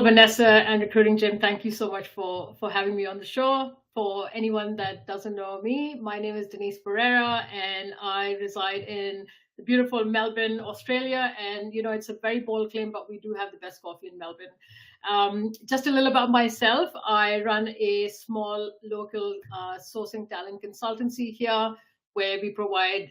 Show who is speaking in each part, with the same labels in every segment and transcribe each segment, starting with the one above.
Speaker 1: Vanessa and Recruiting Jim, thank you so much for having me on the show. For anyone that doesn't know me, my name is Denise Pereira, and I reside in the beautiful Melbourne, Australia. And it's a very bold claim, but we do have the best coffee in Melbourne. Just a little about myself: I run a small local sourcing talent consultancy here, where we provide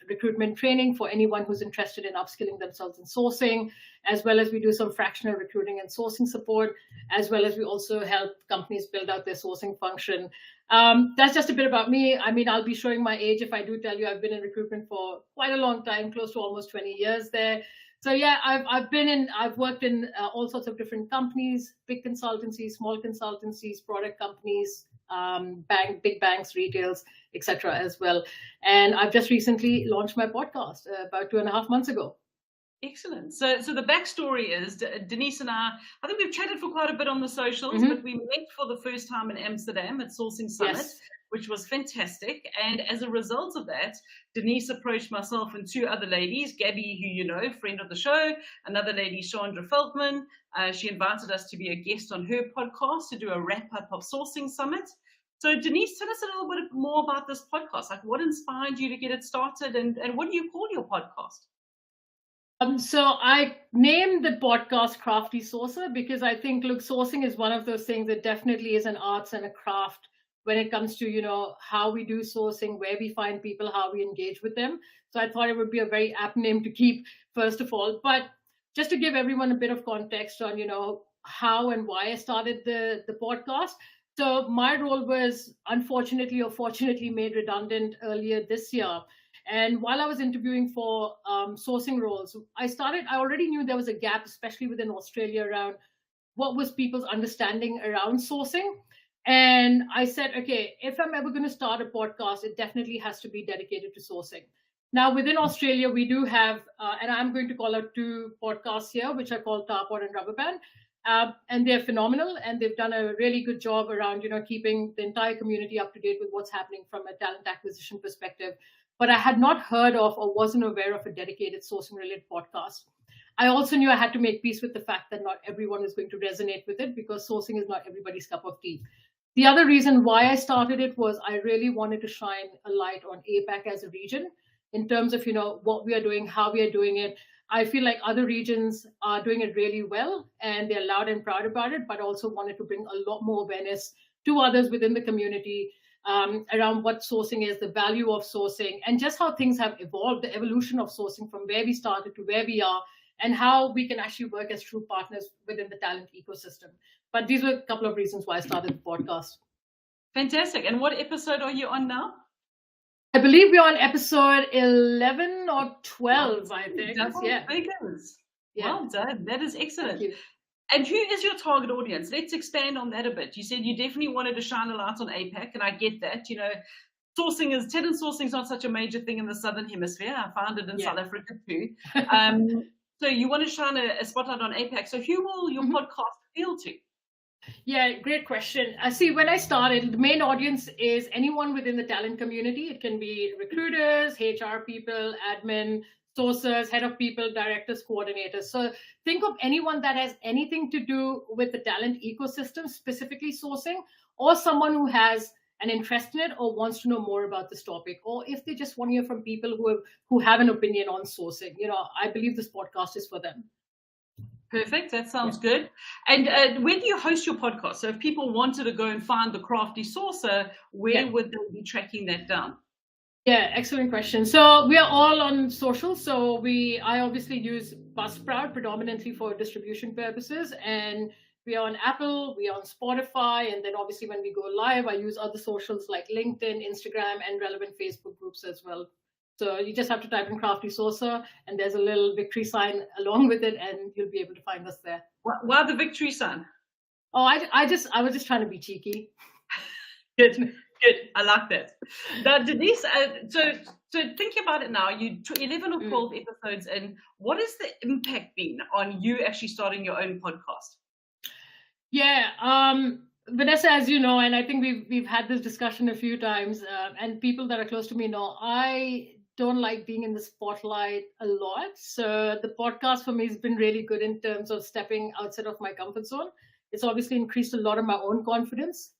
Speaker 1: recruitment training for anyone who's interested in upskilling themselves in sourcing, as well as we do some fractional recruiting and sourcing support, as well as we also help companies build out their sourcing function. That's just a bit about me. I mean, I'll be showing my age if I do tell you I've been in recruitment for quite a long time, close to almost 20 years there. So yeah, I've worked in all sorts of different companies, big consultancies, small consultancies, product companies, big banks, retails, etc. as well. And I've just recently launched my podcast about 2.5 months ago.
Speaker 2: Excellent. So the backstory is Denise and I think we've chatted for quite a bit on the socials, but we met for the first time in Amsterdam at Sourcing Summit, which was fantastic. And as a result of that, Denise approached myself and two other ladies, Gabby, who you know, friend of the show, another lady, Chandra Feldman. She invited us to be a guest on her podcast to do a wrap-up of Sourcing Summit. So Denise, tell us a little bit more about this podcast. Like, what inspired you to get it started, and what do you call your podcast?
Speaker 1: So I named the podcast Crafty Sourcer because I think, look, sourcing is one of those things that definitely is an arts and a craft when it comes to, how we do sourcing, where we find people, how we engage with them. So I thought it would be a very apt name to keep, first of all. But just to give everyone a bit of context on, how and why I started the podcast. So my role was unfortunately or fortunately made redundant earlier this year. And while I was interviewing for sourcing roles, I already knew there was a gap, especially within Australia, around what was people's understanding around sourcing. And I said, okay, if I'm ever going to start a podcast, it definitely has to be dedicated to sourcing. Now, within Australia, we do have, and I'm going to call out two podcasts here, which are called Tarpod and Rubberband. And they're phenomenal, and they've done a really good job around, keeping the entire community up to date with what's happening from a talent acquisition perspective. But I had not heard of or wasn't aware of a dedicated sourcing related podcast. I also knew I had to make peace with the fact that not everyone is going to resonate with it, because sourcing is not everybody's cup of tea. The other reason why I started it was I really wanted to shine a light on APAC as a region in terms of, what we are doing, how we are doing it. I feel like other regions are doing it really well and they're loud and proud about it, but also wanted to bring a lot more awareness to others within the community around what sourcing is, the value of sourcing, and just how things have evolved, the evolution of sourcing from where we started to where we are, and how we can actually work as true partners within the talent ecosystem. But these were a couple of reasons why I started the podcast.
Speaker 2: Fantastic. And what episode are you on now?
Speaker 1: I believe we're on episode 11 or 12, I think.
Speaker 2: Yeah. Well done. That is excellent. And who is your target audience? Let's expand on that a bit. You said you definitely wanted to shine a light on APAC, and I get that. Talent sourcing is not such a major thing in the Southern Hemisphere. I found it in South Africa too. So you want to shine a spotlight on APAC. So who will your podcast appeal to?
Speaker 1: Yeah, great question. See, when I started, the main audience is anyone within the talent community. It can be recruiters, HR people, admin, sourcers, head of people, directors, coordinators. So think of anyone that has anything to do with the talent ecosystem, specifically sourcing, or someone who has an interest in it or wants to know more about this topic, or if they just want to hear from people who have an opinion on sourcing. I believe this podcast is for them.
Speaker 2: Perfect. That sounds good. And where do you host your podcast? So if people wanted to go and find the Crafty Sourcer, where would they be tracking that down?
Speaker 1: Yeah, excellent question. So we are all on social. So I obviously use Buzzsprout predominantly for distribution purposes, and we are on Apple, we are on Spotify, and then obviously when we go live, I use other socials like LinkedIn, Instagram, and relevant Facebook groups as well. So you just have to type in Crafty Sourcer, and there's a little victory sign along with it, and you'll be able to find us there.
Speaker 2: Why the victory sign?
Speaker 1: Oh, I was just trying to be cheeky.
Speaker 2: Good. I like that. Now, Denise, so thinking about it now, you 11 or 12 episodes in. What has the impact been on you actually starting your own podcast?
Speaker 1: Yeah, Vanessa, as you know, and I think we've had this discussion a few times, and people that are close to me know, I don't like being in the spotlight a lot. So the podcast for me has been really good in terms of stepping outside of my comfort zone. It's obviously increased a lot of my own confidence.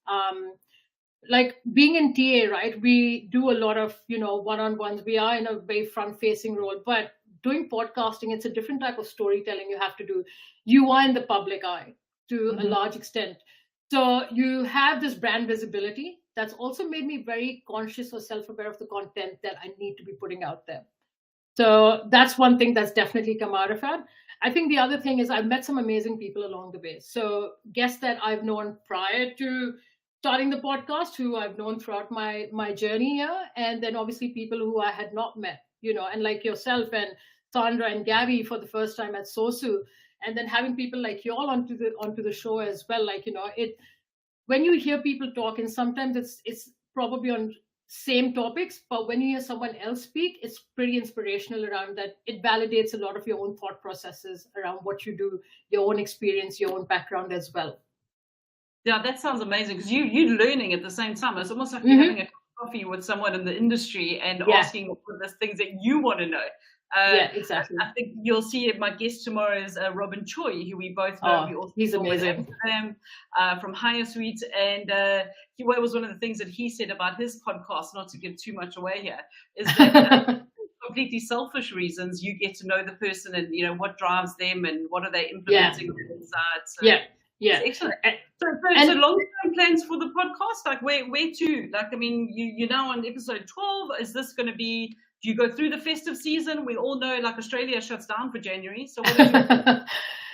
Speaker 1: Like being in TA, right? We do a lot of, one-on-ones. We are in a very front-facing role, but doing podcasting, it's a different type of storytelling you have to do. You are in the public eye to a
Speaker 2: Mhm.
Speaker 1: large extent. So you have this brand visibility that's also made me very conscious or self-aware of the content that I need to be putting out there. So that's one thing that's definitely come out of it. I think the other thing is I've met some amazing people along the way. So guests that I've known prior to starting the podcast, who I've known throughout my journey here, and then obviously people who I had not met, and like yourself and Sandra and Gabby for the first time at Sosu, and then having people like you all onto the show as well. Like it when you hear people talk, and sometimes it's probably on same topics, but when you hear someone else speak, it's pretty inspirational around that. It validates a lot of your own thought processes around what you do, your own experience, your own background as well.
Speaker 2: Yeah, that sounds amazing because you're learning at the same time. It's almost like you're
Speaker 1: Mm-hmm.
Speaker 2: having a coffee with someone in the industry and
Speaker 1: Yeah,
Speaker 2: asking for the things that you want to know.
Speaker 1: yeah, exactly.
Speaker 2: I think you'll see my guest tomorrow is Robin Choi, who we both know.
Speaker 1: Oh,
Speaker 2: We also
Speaker 1: he's
Speaker 2: saw in
Speaker 1: amazing.
Speaker 2: Amsterdam from Higher Suite, and what was one of the things that he said about his podcast, not to give too much away here, is that completely selfish reasons you get to know the person and what drives them and what are they
Speaker 1: Yeah,
Speaker 2: implementing inside. So
Speaker 1: yeah, yeah.
Speaker 2: it's excellent.
Speaker 1: And,
Speaker 2: So
Speaker 1: and
Speaker 2: long-term plans for the podcast, like where to? Like, I mean, you're now on episode 12. Is this going to be? Do you go through the festive season? We all know, like Australia shuts down for January. So what is your?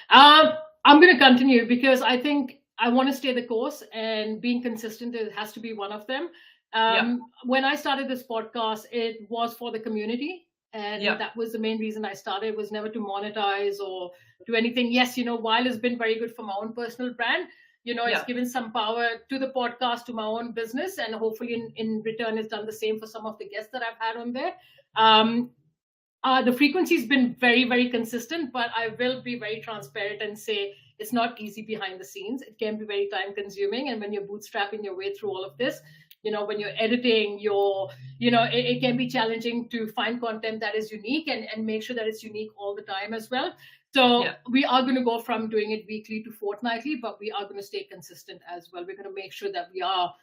Speaker 1: I'm going to continue because I think I want to stay the course, and being consistent has to be one of them.
Speaker 2: Yeah,
Speaker 1: When I started this podcast, it was for the community, and
Speaker 2: yeah,
Speaker 1: that was the main reason I started. It was never to monetize or do anything. Yes, while it's been very good for my own personal brand, it's
Speaker 2: yeah,
Speaker 1: given some power to the podcast, to my own business, and hopefully in return, it's done the same for some of the guests that I've had on there. Um, the frequency's been very, very consistent, but I will be very transparent and say it's not easy behind the scenes. It can be very time consuming. And when you're bootstrapping your way through all of this, when you're editing it can be challenging to find content that is unique and make sure that it's unique all the time as well. So
Speaker 2: yeah.
Speaker 1: we are going to go from doing it weekly to fortnightly, but we are going to stay consistent as well. We're going to make sure that we are,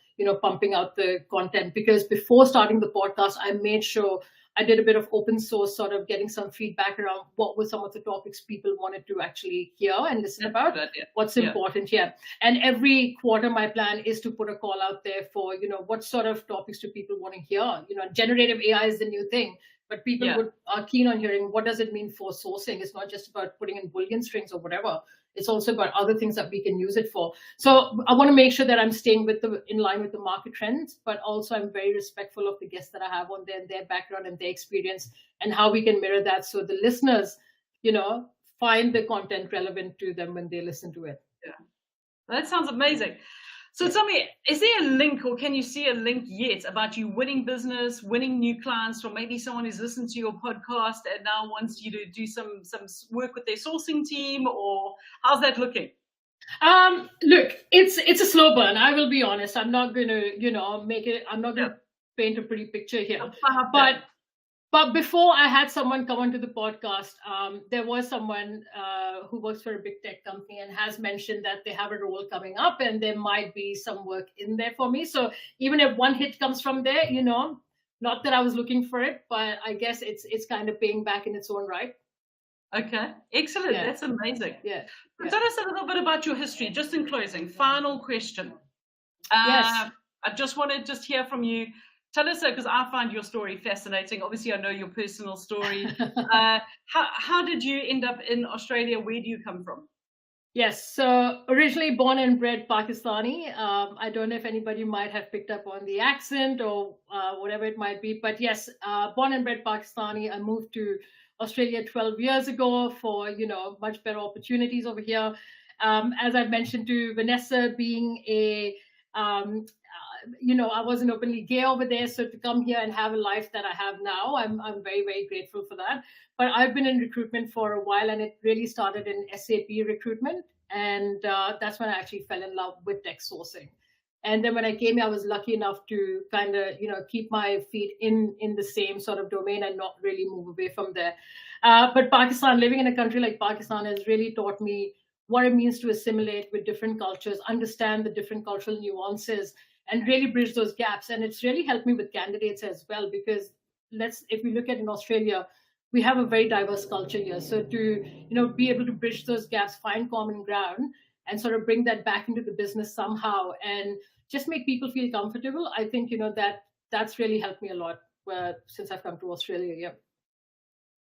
Speaker 1: pumping out the content, because before starting the podcast, I made sure I did a bit of open source, sort of getting some feedback around what were some of the topics people wanted to actually hear and listen
Speaker 2: That's
Speaker 1: about,
Speaker 2: good. Yeah,
Speaker 1: what's
Speaker 2: yeah,
Speaker 1: important here. And every quarter, my plan is to put a call out there for, what sort of topics do people want to hear? Generative AI is the new thing, but people
Speaker 2: yeah.
Speaker 1: are keen on hearing what does it mean for sourcing. It's not just about putting in Boolean strings or whatever. It's also about other things that we can use it for. So I want to make sure that I'm staying in line with the market trends, but also I'm very respectful of the guests that I have on there and their background and their experience, and how we can mirror that so the listeners, find the content relevant to them when they listen to it.
Speaker 2: Yeah. That sounds amazing. So tell me, is there a link, or can you see a link yet about you winning business, winning new clients from maybe someone who's listened to your podcast and now wants you to do some work with their sourcing team, or how's that looking?
Speaker 1: Look, it's a slow burn. I will be honest. I'm not gonna, make it. I'm not gonna
Speaker 2: Yeah.
Speaker 1: paint a pretty picture here.
Speaker 2: Perhaps
Speaker 1: But
Speaker 2: that.
Speaker 1: But before I had someone come onto the podcast, there was someone who works for a big tech company and has mentioned that they have a role coming up and there might be some work in there for me. So even if one hit comes from there, not that I was looking for it, but I guess it's kind of paying back in its own right.
Speaker 2: Okay, excellent.
Speaker 1: Yeah,
Speaker 2: That's amazing.
Speaker 1: yeah,
Speaker 2: So
Speaker 1: yeah.
Speaker 2: tell us a little bit about your history, just in closing. Final question.
Speaker 1: Yes.
Speaker 2: I just want to hear from you. Tell us, because I find your story fascinating. Obviously, I know your personal story. How did you end up in Australia? Where do you come from?
Speaker 1: Yes, so originally born and bred Pakistani. I don't know if anybody might have picked up on the accent or whatever it might be, but yes, born and bred Pakistani. I moved to Australia 12 years ago for much better opportunities over here. As I mentioned to Vanessa, being I wasn't openly gay over there, so to come here and have a life that I have now, I'm very, very grateful for that. But I've been in recruitment for a while, and it really started in SAP recruitment, and that's when I actually fell in love with tech sourcing. And then when I came here, I was lucky enough to kind of, keep my feet in the same sort of domain and not really move away from there. But Pakistan, living in a country like Pakistan, has really taught me what it means to assimilate with different cultures, understand the different cultural nuances, and really bridge those gaps. And it's really helped me with candidates as well, because if we look at in Australia, we have a very diverse culture here. So to, be able to bridge those gaps, find common ground, and sort of bring that back into the business somehow, and just make people feel comfortable, I think, that's really helped me a lot since I've come to Australia. Yeah.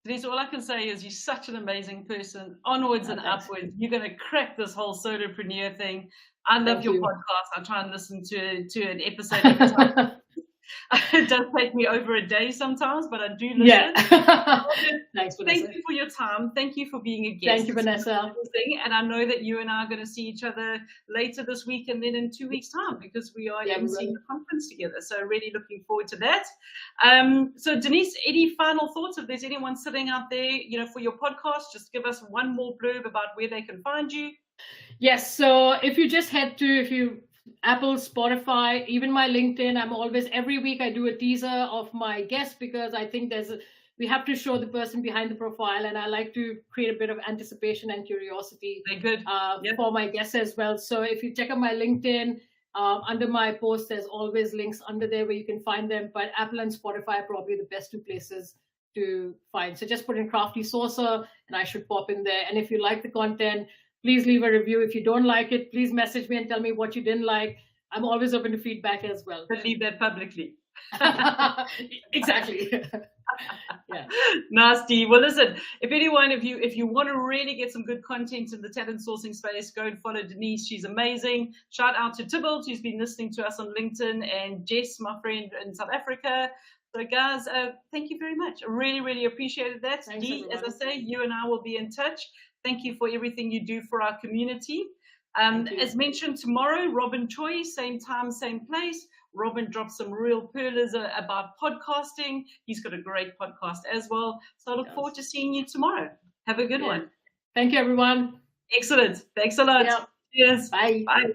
Speaker 2: Denise, all I can say is you're such an amazing person. Onwards and upwards. You're going to crack this whole solopreneur thing. I love your podcast. I try and listen to an episode every time. It does take me over a day sometimes, but I do listen.
Speaker 1: Yeah. Thanks, Vanessa.
Speaker 2: Thank you for your time. Thank you for being a guest.
Speaker 1: Thank you, Vanessa.
Speaker 2: And I know that you and I are going to see each other later this week and then in 2 weeks' time, because we are emceeing the conference together. So really looking forward to that. So Denise, any final thoughts? If there's anyone sitting out there, for your podcast, just give us one more blurb about where they can find you.
Speaker 1: Yes. So if you just head to Apple, Spotify, even my LinkedIn, every week I do a teaser of my guest, because I think we have to show the person behind the profile, and I like to create a bit of anticipation and curiosity for my guests as well. So if you check out my LinkedIn, under my post, there's always links under there where you can find them. But Apple and Spotify are probably the best two places to find. So just put in Crafty Saucer and I should pop in there. And if you like the content, please leave a review. If you don't like it, please message me and tell me what you didn't like. I'm always open to feedback as well.
Speaker 2: But leave that publicly.
Speaker 1: Exactly. Yeah.
Speaker 2: Nasty. Well, listen, if you want to really get some good content in the talent sourcing space, go and follow Denise. She's amazing. Shout out to Tybalt, who's been listening to us on LinkedIn, and Jess, my friend in South Africa. So guys, thank you very much. I really, really appreciated that.
Speaker 1: Thanks,
Speaker 2: Dee, as I say, you and I will be in touch. Thank you for everything you do for our community. As mentioned, tomorrow, Robin Choi, same time, same place. Robin dropped some real pearlers about podcasting. He's got a great podcast as well. So I look forward to seeing you tomorrow. Have a good one.
Speaker 1: Thank you, everyone.
Speaker 2: Excellent. Thanks a lot.
Speaker 1: Yeah.
Speaker 2: Cheers.
Speaker 1: Bye.
Speaker 2: Bye.